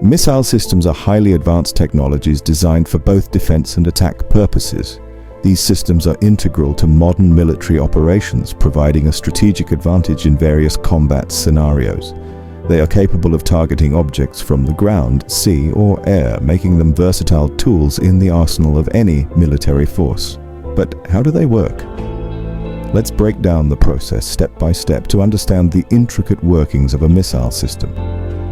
Missile systems are highly advanced technologies designed for both defense and attack purposes. These systems are integral to modern military operations, providing a strategic advantage in various combat scenarios. They are capable of targeting objects from the ground, sea, or air, making them versatile tools in the arsenal of any military force. But how do they work? Let's break down the process step by step to understand the intricate workings of a missile system.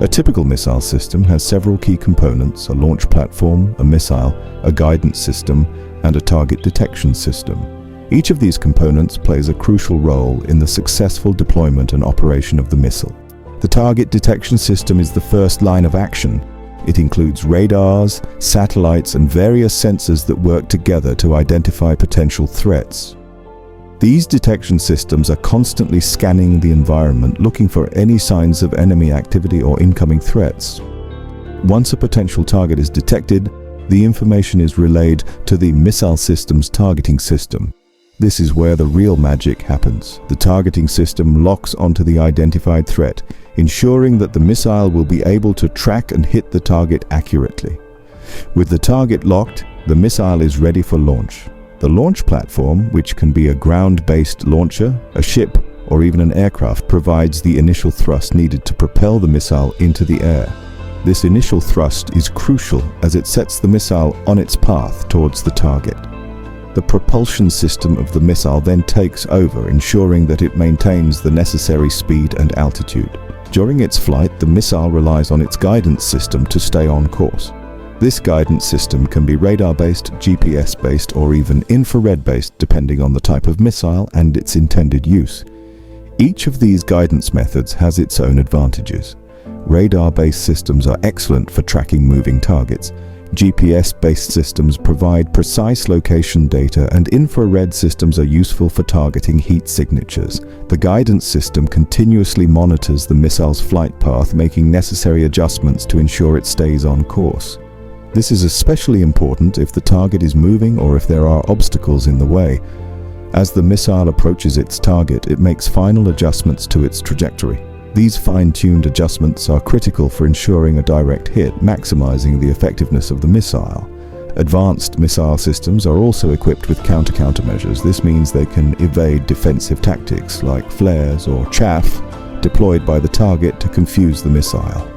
A typical missile system has several key components: a launch platform, a missile, a guidance system, and a target detection system. Each of these components plays a crucial role in the successful deployment and operation of the missile. The target detection system is the first line of action. It includes radars, satellites, and various sensors that work together to identify potential threats. These detection systems are constantly scanning the environment, looking for any signs of enemy activity or incoming threats. Once a potential target is detected, the information is relayed to the missile system's targeting system. This is where the real magic happens. The targeting system locks onto the identified threat, ensuring that the missile will be able to track and hit the target accurately. With the target locked, the missile is ready for launch. The launch platform, which can be a ground-based launcher, a ship, or even an aircraft, provides the initial thrust needed to propel the missile into the air. This initial thrust is crucial as it sets the missile on its path towards the target. The propulsion system of the missile then takes over, ensuring that it maintains the necessary speed and altitude. During its flight, the missile relies on its guidance system to stay on course. This guidance system can be radar-based, GPS-based, or even infrared-based, depending on the type of missile and its intended use. Each of these guidance methods has its own advantages. Radar-based systems are excellent for tracking moving targets. GPS-based systems provide precise location data, and infrared systems are useful for targeting heat signatures. The guidance system continuously monitors the missile's flight path, making necessary adjustments to ensure it stays on course. This is especially important if the target is moving or if there are obstacles in the way. As the missile approaches its target, it makes final adjustments to its trajectory. These fine-tuned adjustments are critical for ensuring a direct hit, maximizing the effectiveness of the missile. Advanced missile systems are also equipped with countermeasures. This means they can evade defensive tactics like flares or chaff deployed by the target to confuse the missile.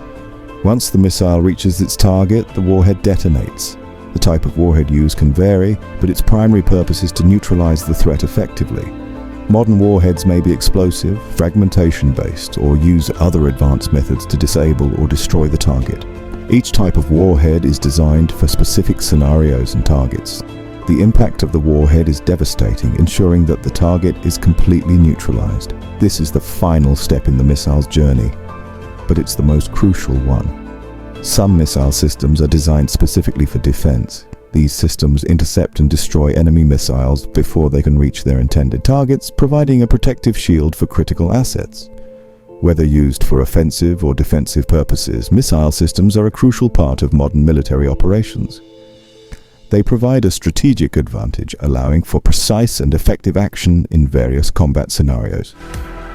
Once the missile reaches its target, the warhead detonates. The type of warhead used can vary, but its primary purpose is to neutralize the threat effectively. Modern warheads may be explosive, fragmentation-based, or use other advanced methods to disable or destroy the target. Each type of warhead is designed for specific scenarios and targets. The impact of the warhead is devastating, ensuring that the target is completely neutralized. This is the final step in the missile's journey, but it's the most crucial one. Some missile systems are designed specifically for defense. These systems intercept and destroy enemy missiles before they can reach their intended targets, providing a protective shield for critical assets. Whether used for offensive or defensive purposes, missile systems are a crucial part of modern military operations. They provide a strategic advantage, allowing for precise and effective action in various combat scenarios.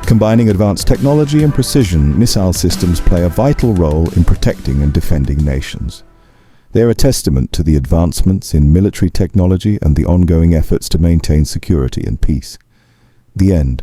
Combining advanced technology and precision, missile systems play a vital role in protecting and defending nations. They are a testament to the advancements in military technology and the ongoing efforts to maintain security and peace. The end.